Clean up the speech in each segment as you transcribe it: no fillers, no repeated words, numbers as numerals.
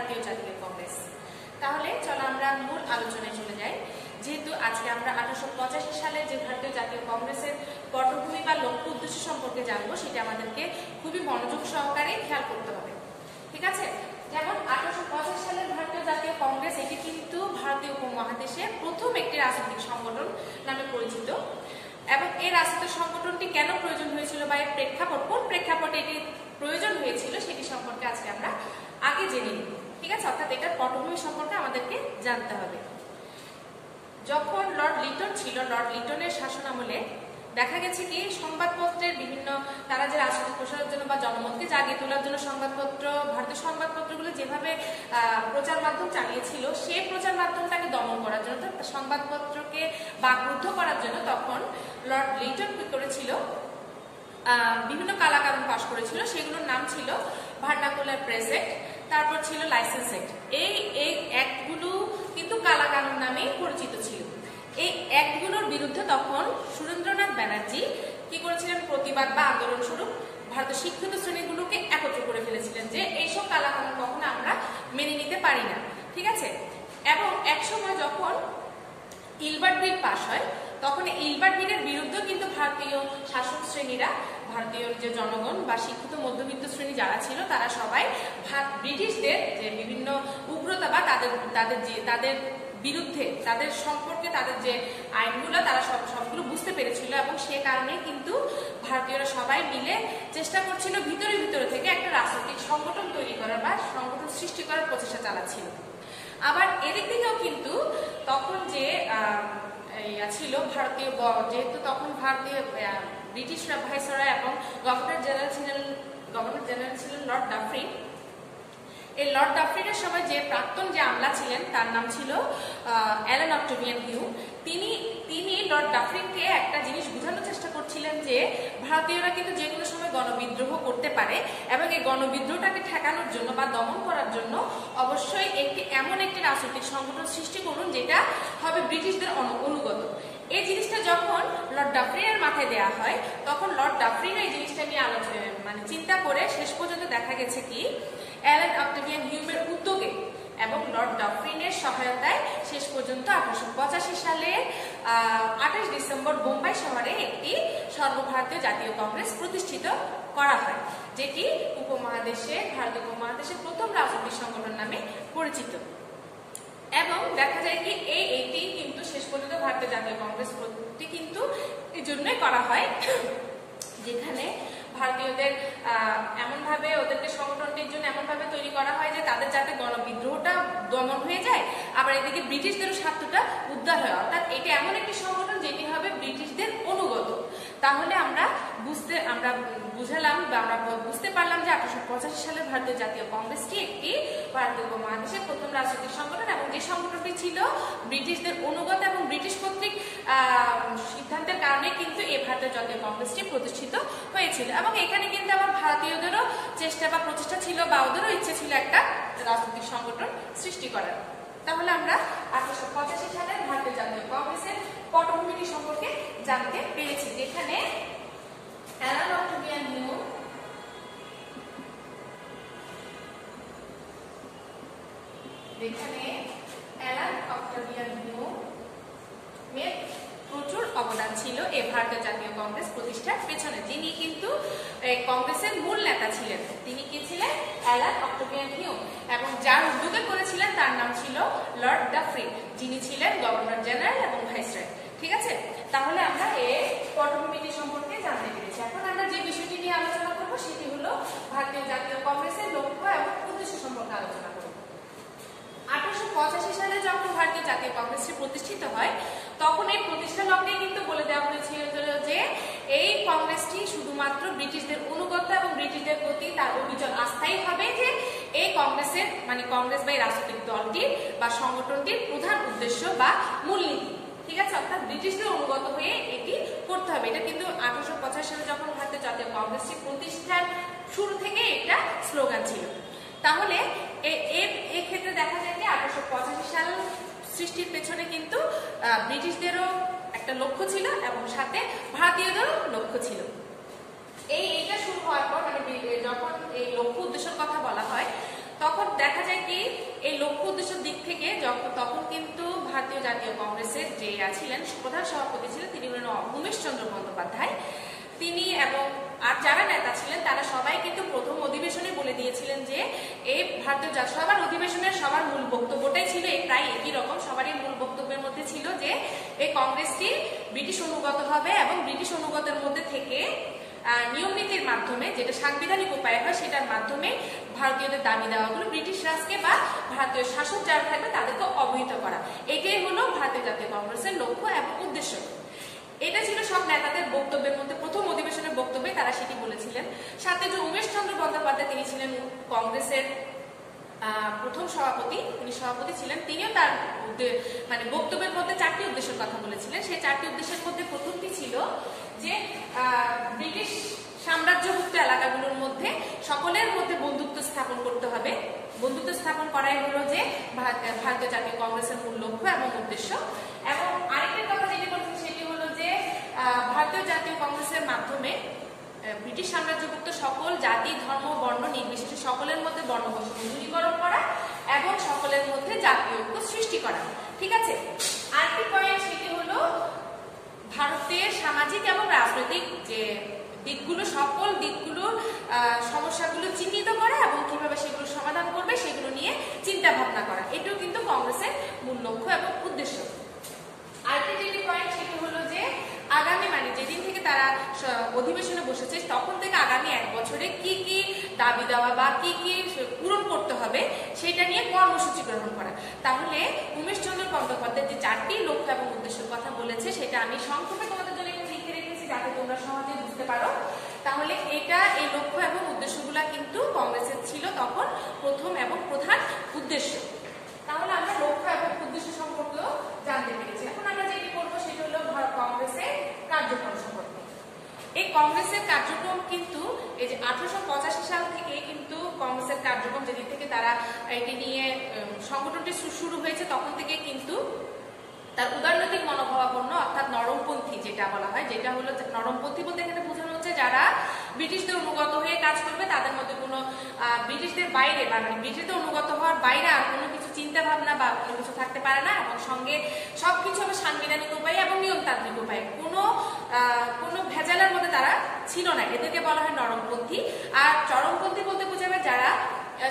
ভারতীয় জাতীয় কংগ্রেস। তাহলে চলো আমরা মূল আলোচনায় চলে যাই। যেহেতু আজকে আমরা 1885 সালে যে ভারতীয় জাতীয় কংগ্রেসের পটভূমি বা লক্ষ্য উদ্দেশ্য সম্পর্কে জানবো, সেটা আমাদেরকে খুবই মনোযোগ সহকারে খেয়াল করতে হবে। ঠিক আছে? যেমন 1885 সালের ভারতীয় জাতীয় কংগ্রেস এটি কিন্তু ভারতীয় উপমহাদেশে প্রথম একটি রাজনৈতিক সংগঠন নামে পরিচিত। এবং এই রাজনৈতিক সংগঠনটি কেন প্রয়োজন হয়েছিল বা এর প্রেক্ষাপট, কোন প্রেক্ষাপটে এটি প্রয়োজন হয়েছিল, সেটি সম্পর্কে আজকে আমরা আগে জেনে নিব। ঠিক আছে? অর্থাৎ এটার পটভূমি সম্পর্কে আমাদেরকে জানতে হবে। যখন লর্ড লিটন ছিল, লর্ড লিটনের শাসনামলে দেখা গেছে কি সংবাদপত্রের বিভিন্ন, তারা যে রাজনৈতিক প্রসারের জন্য বা জনমতকে জাগিয়ে তোলার জন্য সংবাদপত্র, ভারতীয় সংবাদপত্রগুলো যেভাবে প্রচার মাধ্যম চালিয়েছিল, সেই প্রচার মাধ্যমটাকে দমন করার জন্য, সংবাদপত্রকে বাকরুদ্ধ করার জন্য তখন লর্ড লিটন কি করেছিল, বিভিন্ন কালাকানুন পাশ করেছিল। সেগুলোর নাম ছিল ভার্নাকুলার প্রেস অ্যাক্ট, তারপর ছিল লাইসেন্স অ্যাক্ট। এই অ্যাক্টগুলো কিন্তু কালাকানুন নামেই পরিচিত ছিল। এই অ্যাক্টগুলোর বিরুদ্ধে তখন সুরেন্দ্রনাথ ব্যানার্জি কি করেছিলেন, প্রতিবাদ বা আন্দোলন স্বরূপ ভারতের শিক্ষিত শ্রেণীগুলোকে একত্র করে ফেলেছিলেন যে এইসব কালাকানুন কখনো আমরা মেনে নিতে পারি না। ঠিক আছে? এবং একসময় যখন ইলবার্ট বিল পাশ হয়, তখন ইলবার্ট বিলের বিরুদ্ধে কিন্তু ভারতীয় শাসক শ্রেণীরা, ভারতীয় যে জনগণ বা শিক্ষিত মধ্যবিত্ত শ্রেণী যারা ছিল, তারা সবাই ব্রিটিশদের যে বিভিন্ন উগ্রতা বা তাদের বিরুদ্ধে, তাদের সম্পর্কে তাদের যে আইনগুলো, তারা সবগুলো বুঝতে পেরেছিল। এবং সে কারণে কিন্তু ভারতীয়রা সবাই মিলে চেষ্টা করছিল ভিতরে ভিতরে থেকে একটা রাজনৈতিক সংগঠন তৈরি করার বা সংগঠন সৃষ্টি করার প্রচেষ্টা চালাচ্ছিল। আবার এদিক থেকেও কিন্তু তখন যে ছিল ভারতীয়, যেহেতু তখন ভারতীয় ব্রিটিশ ভাইসরয় এবং গভর্নর জেনারেল ছিলেন লর্ড ডাফরিন। এই লর্ড ডাফরিনের সময় যে প্রাক্তন যে আমলা ছিলেন, তার নাম ছিল অ্যালান অক্টেভিয়ান হিউম। তিনি লর্ড ডাফরিনকে একটা জিনিস বোঝানোর চেষ্টা করছিলেন যে ভারতীয়রা কিন্তু যে কোনো সময় গণবিদ্রোহ করতে পারে, এবং এই গণবিদ্রোহটাকে ঠেকানোর জন্য বা দমন করার জন্য অবশ্যই এমন একটি রাজনৈতিক সংগঠন সৃষ্টি করুন যেটা হবে ব্রিটিশদের অনুগত। এই জিনিসটা যখন লর্ড ডাফরিনের মাথায় দেওয়া হয়, তখন লর্ড ডাফরিন এই জিনিসটা নিয়ে চিন্তা করে শেষ পর্যন্ত দেখা গেছে কি অ্যালান অক্টেভিয়ান হিউমের উদ্যোগে এবং লর্ড ডাফরিনের সহায়তায় শেষ পর্যন্ত 1885 সালে 28 ডিসেম্বর বোম্বাই শহরে একটি সর্বভারতীয় জাতীয় কংগ্রেস প্রতিষ্ঠিত করা হয়, যেটি ভারতীয় উপমহাদেশের প্রথম রাজনৈতিক সংগঠন নামে পরিচিত। এবং দেখা যায় কি এইটি কিন্তু শেষ পর্যন্ত ভারতীয় জাতীয় কংগ্রেস কিন্তু এই জন্যই করা হয়, যেখানে ভারতীয়দের এমনভাবে ওদেরকে সংগঠনটির জন্য এমনভাবে তৈরি করা হয় যে তাদের যাতে গণবিদ্রোহটা দমন হয়ে যায়, আবার এদিকে ব্রিটিশদেরও স্বার্থটা উদ্ধার হয়। অর্থাৎ এটা এমন একটি সংগঠন যেটি হবে ব্রিটিশদের অনুগত। তাহলে আমরা বুঝালাম বা আমরা বুঝতে পারলাম যে 1885 সালে ভারতীয় জাতীয় কংগ্রেসটি একটি ভারতীয় উপমহাদেশের প্রথম রাজনৈতিক সংগঠন, এবং যে সংগঠনটি ছিল ব্রিটিশদের অনুগত এবং ব্রিটিশ কর্তৃক সিদ্ধান্তের কারণে কিন্তু এই ভারতীয় জাতীয় কংগ্রেসটি প্রতিষ্ঠিত হয়েছিল। এবং এখানে কিন্তু আবার ভারতীয়দেরও চেষ্টা বা প্রচেষ্টা ছিল বা ওদেরও ইচ্ছে ছিল একটা রাজনৈতিক সংগঠন সৃষ্টি করার। তাহলে আমরা 1885 সালের ভারতীয় জাতীয় কংগ্রেসের পটভূমি সম্পর্কে জানতে পেরেছি, যেখানে অ্যালান অক্টেভিয়ান হিউম প্রচুর অবদান ছিল এই ভারতীয় জাতীয় কংগ্রেস প্রতিষ্ঠার পেছনে। যিনি কিন্তু কংগ্রেসের মূল নেতা ছিলেন, তিনি কি ছিলেন? Allan Octavian Hume. এবং যার উদ্যোগে করেছিলেন তার নাম ছিল লর্ড ডাফরিন, যিনি ছিলেন গভর্নর জেনারেল এবং ভাইসরয়। ঠিক আছে? তাহলে আমরা এই পটভূমিটি সম্পর্কে জানতে পেরেছি। এখন আমরা যে বিষয়টি নিয়ে আলোচনা করব সেটি হলো ভারতীয় জাতীয় কংগ্রেসের লক্ষ্য এবং উদ্দেশ্য সম্পর্কে আলোচনা করব। 1885 সালে যখন ভারতীয় জাতীয় কংগ্রেসটি প্রতিষ্ঠিত হয়, তখন এই প্রতিষ্ঠা লগ্নে কিন্তু বলে দেওয়া হয়েছিল যে এই কংগ্রেসটি শুধুমাত্র ব্রিটিশদের অনুগত এবং ব্রিটিশদের প্রতি তার অবিচল আস্থাই হবে যে এই কংগ্রেসের কংগ্রেস বা এই রাজনৈতিক দলটির বা সংগঠনটির প্রধান উদ্দেশ্য বা মূলনীতি। ঠিক আছে? অর্থাৎ ব্রিটিশদের অনুগত হয়ে এটি করতে হবে। এটা কিন্তু 1885 সালে যখন ভারতীয় জাতীয় কংগ্রেসটি প্রতিষ্ঠার শুরু থেকে এটা স্লোগান ছিল। তাহলে এক্ষেত্রে দেখা যায় যে 1885 সাল সৃষ্টির পেছনে কিন্তু ব্রিটিশদেরও একটা লক্ষ্য ছিল এবং সাথে ভারতীয়দেরও লক্ষ্য ছিল। এইটা শুরু হওয়ার পর যখন এই লক্ষ্য উদ্দেশ্যের কথা বলা হয়, তখন দেখা যায় কি এই লক্ষ্য উদ্দেশ্যের দিক থেকে তখন কিন্তু ভারতীয় জাতীয় কংগ্রেসের যে ছিলেন প্রধান সভাপতি ছিলেন তিনি হলেন উমেশ চন্দ্র বন্দ্যোপাধ্যায়। তিনি এবং আর যারা নেতা ছিলেন তারা সবাই কিন্তু প্রথম অধিবেশনে বলে দিয়েছিলেন যে এই ভারতীয় সবার অধিবেশনের সবার মূল বক্তব্যটাই ছিল প্রায় একই রকম। সবারই মূল বক্তব্যের মধ্যে ছিল যে এই কংগ্রেসটি ব্রিটিশ অনুগত হবে এবং ব্রিটিশ অনুগতের মধ্যে থেকে নিয়ম নীতির মাধ্যমে যেটা সাংবিধানিক উপায় হয় সেটার মাধ্যমে ভারতীয়দের দাবি দেওয়াগুলো ব্রিটিশ রাজকে বা ভারতীয় শাসক যারা থাকবে তাদেরকে অবহিত করা, এটাই হলো ভারতীয় জাতীয় কংগ্রেসের লক্ষ্য এবং উদ্দেশ্য। এটা ছিল সব নেতাদের বক্তব্যের মধ্যে, প্রথম অধিবেশনের বক্তব্যে তারা সেটি বলেছিলেন। সাথে যে উমেশ চন্দ্র বন্দ্যোপাধ্যায় তিনি ছিলেন কংগ্রেসের প্রথম সভাপতি, উনি সভাপতি ছিলেন, তিনিও তার মানে বক্তব্যের মধ্যে 4টি উদ্দেশ্যের কথা বলেছিলেন। সেই 4টি উদ্দেশ্যের মধ্যে প্রথমটি ছিল যে ব্রিটিশ সাম্রাজ্যভুক্ত এলাকাগুলোর মধ্যে সকলের মধ্যে বন্ধুত্ব স্থাপন করতে হবে। বন্ধুত্ব স্থাপন করাই হলো যে ভারতীয় জাতীয় কংগ্রেসের মূল লক্ষ্য এবং উদ্দেশ্য। এবং আরেকটি কথা যেটি বলছেন সেটি হলো যে ভারতীয় জাতীয় কংগ্রেসের মাধ্যমে ব্রিটিশ সাম্রাজ্যভুক্ত সকল জাতি ধর্ম বর্ণ নির্বিশেষে সকলের মধ্যে বর্ণবৈষম্য দূরীকরণ করা এবং সকলের মধ্যে জাতীয় ঐক্য সৃষ্টি করা। ঠিক আছে, আরেকটি পয়েন্ট সেটি হলো ভারতের সামাজিক এবং রাজনৈতিক যে দিকগুলো সকল দিকগুলোর সমস্যাগুলো চিহ্নিত করা এবং কিভাবে সেগুলো সমাধান করবে সেগুলো নিয়ে চিন্তা ভাবনা করা, এটাও কিন্তু কংগ্রেসের মূল লক্ষ্য এবং উদ্দেশ্য। আরেকটি যেটি পয়েন্ট সেটি হলো যে আগামী মানে যেদিন থেকে তারা অধিবেশনে বসেছে তখন থেকে আগামী 1 বছরে কি কি দাবি দেওয়া বা কি কি পূরণ করতে হবে সেটা নিয়ে কর্মসূচি গ্রহণ করা। তাহলে উমেশ চন্দ্র বন্দ্যোপাধ্যায় যে 4টি লক্ষ্য এবং উদ্দেশ্যের কথা বলেছে সেটা আমি সংক্ষেপে তোমাদের জন্য লিখে রেখেছি যাতে তোমরা সহজে বুঝতে পারো। তাহলে এটা এই লক্ষ্য এবং উদ্দেশ্যগুলো কিন্তু কংগ্রেসের ছিল তখন প্রথম এবং প্রধান উদ্দেশ্য। তাহলে আমরা লক্ষ্য এবং উদ্দেশ্য সম্পর্কে জানতে পেরেছি। এখন আমরা যেটি করবো সেটা হলো কংগ্রেসের কার্যক্রম সম্পর্কে। এই কংগ্রেসের কার্যক্রম কিন্তু এই যে 1885 সাল থেকে কিন্তু কংগ্রেসের কার্যক্রম যেদিন থেকে তারা এটি নিয়ে সংগঠনটি শুরু হয়েছে তখন থেকে কিন্তু তার উদারনৈতিক মনোভাবাপন্ন অর্থাৎ নরমপন্থী যেটা বলা হয়, যেটা হলো নরমপন্থী বলতে এখানে বোঝানো হচ্ছে যারা ব্রিটিশদের অনুগত হয়ে কাজ করবে, তাদের মধ্যে কোনো ব্রিটিশদের বাইরে বা মানে ব্রিটিশদের অনুগত হওয়ার বাইরে আর কোনো কিছু চিন্তা ভাবনা বা কোনো কিছু থাকতে পারে না এবং সঙ্গে সবকিছু হবে সাংবিধানিক উপায়ে এবং নিয়মতান্ত্রিক উপায়ে, কোনো ভেজালের মধ্যে তারা ছিল না, এদেরকে বলা হয় নরমপন্থী। আর চরমপন্থী বলতে বোঝাবে যারা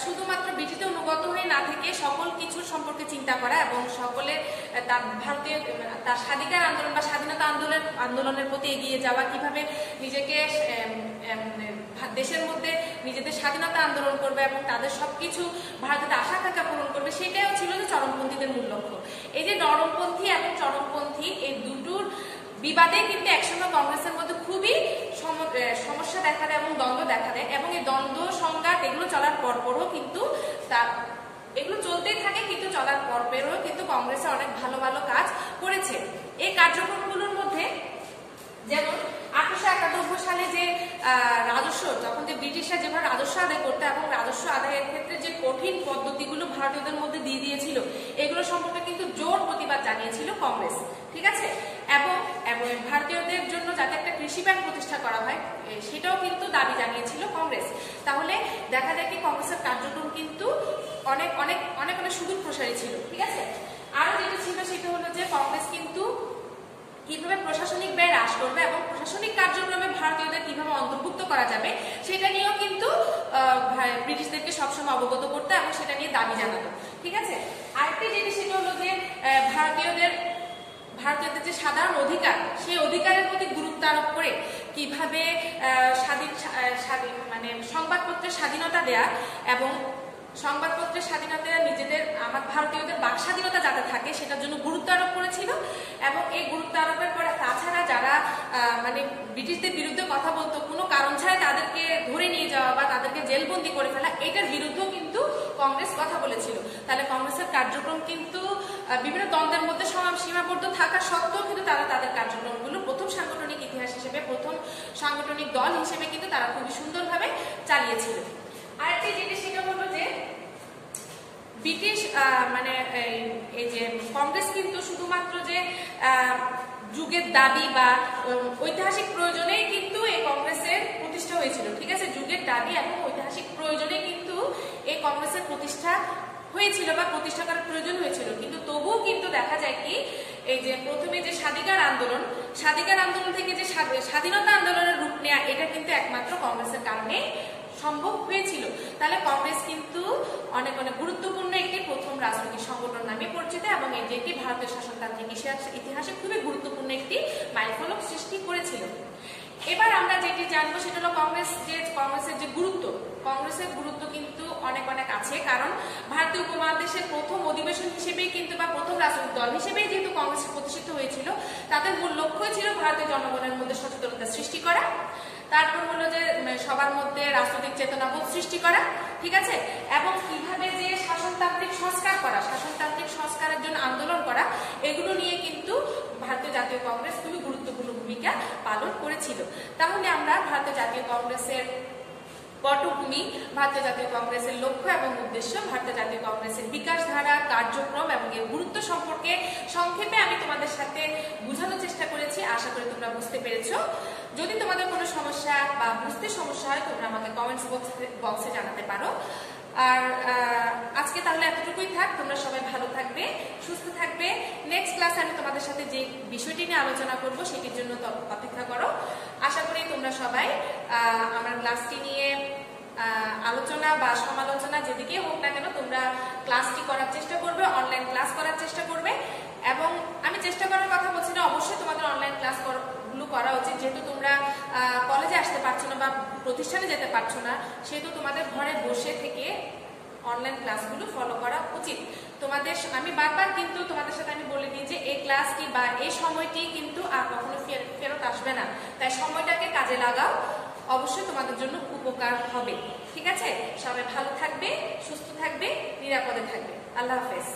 শুধুমাত্র ব্রিটিশদের অনুগত হয়ে না থেকে সকল কিছুর সম্পর্কে চিন্তা করা এবং সকলের তার ভারতীয় তার স্বাধিকার আন্দোলন বা স্বাধীনতা আন্দোলনের প্রতি এগিয়ে যাওয়া, কিভাবে নিজেকে দেশের মধ্যে নিজেদের স্বাধীনতা আন্দোলন করবে এবং তাদের সবকিছু ভারতের আশা আকাঙ্ক্ষা পূরণ করবে, সেটাও ছিল যে চরমপন্থীদের মূল লক্ষ্য। এই যে নরমপন্থী এবং চরমপন্থী এই দুটোর বিবাদে কিন্তু একসময় কংগ্রেসের মধ্যে খুবই সমস্যা দেখা দেয় এবং দ্বন্দ্ব দেখা দেয় এবং এই দ্বন্দ্ব সংঘাত এগুলো চলার পরপরও কিন্তু এগুলো চলতেই থাকে, কিন্তু চলার পরপরও কিন্তু কংগ্রেসে অনেক ভালো ভালো কাজ করেছে। এই কার্যক্রমগুলোর মধ্যে যেমন 1891 সালে যে রাজস্ব, যখন যে ব্রিটিশরা যেভাবে রাজস্ব আদায় করতো এবং রাজস্ব আদায়ের ক্ষেত্রে যে কঠিন পদ্ধতিগুলো ভারতীয়দের মধ্যে দিয়ে দিয়েছিল এগুলো সম্পর্কে কিন্তু জোর প্রতিবাদ জানিয়েছিল কংগ্রেস। ঠিক আছে, এবং ভারতীয়দের জন্য যাতে একটা কৃষি ব্যাংক প্রতিষ্ঠা করা হয় সেটাও কিন্তু দাবি জানিয়েছিল কংগ্রেস। তাহলে দেখা যায় কি কংগ্রেসের কার্যক্রম কিন্তু অনেক অনেক অনেক অনেক সুদূর প্রসারী ছিল। ঠিক আছে, আরো যেটা ছিল সেটা হলো যে কংগ্রেস কিন্তু কিভাবে প্রশাসনিক ব্যয় হ্রাস করবে এবং প্রশাসনিক কার্যক্রমে ভারতীয়দের কিভাবে অন্তর্ভুক্ত করা যাবে সেটা নিয়েও কিন্তু ব্রিটিশদেরকে সবসময় অবগত করতে এবং সেটা নিয়ে দাবি জানাতো। ঠিক আছে, আরেকটি জিনিস সেটা হলো যে ভারতীয়দের যে সাধারণ অধিকার সেই অধিকারের প্রতি গুরুত্ব আরোপ করে কিভাবে মানে সংবাদপত্রের স্বাধীনতা দেয়া এবং সংবাদপত্রের স্বাধীনতা নিজেদের ভারতীয়দের বাক স্বাধীনতা যাতে থাকে সেটার জন্য গুরুত্ব আরোপ করেছিল। এবং এই গুরুত্ব আরোপের পরে তাছাড়া যারা মানে ব্রিটিশদের বিরুদ্ধে কথা বলতো কোনো কারণ ছাড়াই তাদেরকে ধরে নিয়ে যাওয়া বা তাদেরকে জেলবন্দি করে ফেলা, এটার বিরুদ্ধেও কিন্তু কংগ্রেস কথা বলেছিল। তাহলে কংগ্রেসের কার্যক্রম কিন্তু বিভিন্ন দ্বন্দ্বের মধ্যে সীমাবদ্ধ থাকা সত্ত্বেও কিন্তু তারা তাদের কার্যক্রমগুলো প্রথম সাংগঠনিক ইতিহাস হিসেবে প্রথম সাংগঠনিক দল হিসেবে কিন্তু তারা খুবই সুন্দরভাবে চালিয়েছিল। আরেকটি জিনিস সেটা হলো যে ব্রিটিশ মানে এই যে কংগ্রেস কিন্তু শুধুমাত্র যে যুগের দাবি বা ঐতিহাসিক প্রয়োজনেই কিন্তু এই কংগ্রেসের প্রতিষ্ঠা হয়েছিল। ঠিক আছে, যুগের দাবি এবং ঐতিহাসিক প্রয়োজনে কিন্তু এই কংগ্রেসের প্রতিষ্ঠা হয়েছিল বা প্রতিষ্ঠা করার প্রয়োজন হয়েছিল। কিন্তু তবুও কিন্তু দেখা যায় কি, এই যে প্রথমে যে স্বাধিকার আন্দোলন থেকে যে স্বাধীনতা আন্দোলনের রূপ নেয়া, এটা কিন্তু একমাত্র কংগ্রেসের কারণে সম্ভব হয়েছিল। তাহলে কংগ্রেস কিন্তু অনেক অনেক গুরুত্বপূর্ণ একটি প্রথম রাজনৈতিক সংগঠন নামে পরিচিত এবং এটি ভারতের শাসনতান্ত্রিক ইতিহাসে খুবই গুরুত্বপূর্ণ একটি মাইলফলক সৃষ্টি করেছিল। এবার আমরা যেটি জানবো সেটা হলো কংগ্রেসের যে গুরুত্ব। কংগ্রেসের গুরুত্ব কিন্তু অনেক অনেক আছে, কারণ ভারতীয় উপমহাদেশের প্রথম অধিবেশন হিসেবেই কিন্তু বা প্রথম রাজনৈতিক দল হিসেবেই যেহেতু কংগ্রেস প্রতিষ্ঠিত হয়েছিল, তাদের মূল লক্ষ্যই ছিল ভারতীয় জনগণের মধ্যে সচেতনতা সৃষ্টি করা, তারপর হলো যে সবার মধ্যে রাজনৈতিক চেতনাবোধ সৃষ্টি করা, ঠিক আছে, এবং কিভাবে যে শাসনতান্ত্রিক সংস্কারের জন্য আন্দোলন করা, এগুলো নিয়ে কিন্তু ভারতীয় জাতীয় কংগ্রেস খুবই গুরুত্বপূর্ণ ভূমিকা পালন করেছিল। তাহলে আমরা ভারতীয় জাতীয় কংগ্রেসের পটভূমি, ভারতীয় জাতীয় কংগ্রেসের লক্ষ্য এবং উদ্দেশ্য, ভারতীয় জাতীয় কংগ্রেসের বিকাশ ধারা, কার্যক্রম এবং এর গুরুত্ব সম্পর্কে সংক্ষেপে আমি তোমাদের সাথে বোঝানোর চেষ্টা করেছি। আশা করি তোমরা বুঝতে পেরেছো। যদি তোমাদের কোনো সমস্যা বা বুঝতে সমস্যা হয়, তোমরা আমাকে কমেন্টস বক্সে জানাতে পারো। আর আজকে তাহলে এতটুকুই থাক। তোমরা সবাই ভালো থাকবে, সুস্থ থাকবে। নেক্সট ক্লাসে আমি তোমাদের সাথে যে বিষয়টি নিয়ে আলোচনা করব সেটির জন্য অপেক্ষা করো। আশা করি তোমরা সবাই আমার ক্লাসটি নিয়ে আলোচনা বা সমালোচনা যেদিকে হোক না কেন, তোমরা ক্লাসটি করার চেষ্টা করবে, অনলাইন ক্লাস করার চেষ্টা করবে। এবং আমি চেষ্টা করার কথা বলছি না, অবশ্যই তোমাদের অনলাইন ক্লাস গুলো করা উচিত। যেহেতু তোমরা কলেজে আসতে পারছো না বা প্রতিষ্ঠানে যেতে পারছো না, সেহেতু তোমাদের ঘরে বসে থেকে অনলাইন ক্লাসগুলো ফলো করা উচিত তোমাদের। আমি বারবার কিন্তু তোমাদের সাথে আমি বলে দিই যে এই ক্লাসটি বা এই সময়টি কিন্তু আর কখনো ফেরত আসবে না, তাই সময়টাকে কাজে লাগাও, অবশ্যই তোমাদের জন্য উপকার হবে। ঠিক আছে, সবাই ভালো থাকবে, সুস্থ থাকবে, নিরাপদে থাকবে। আল্লাহ হাফেজ।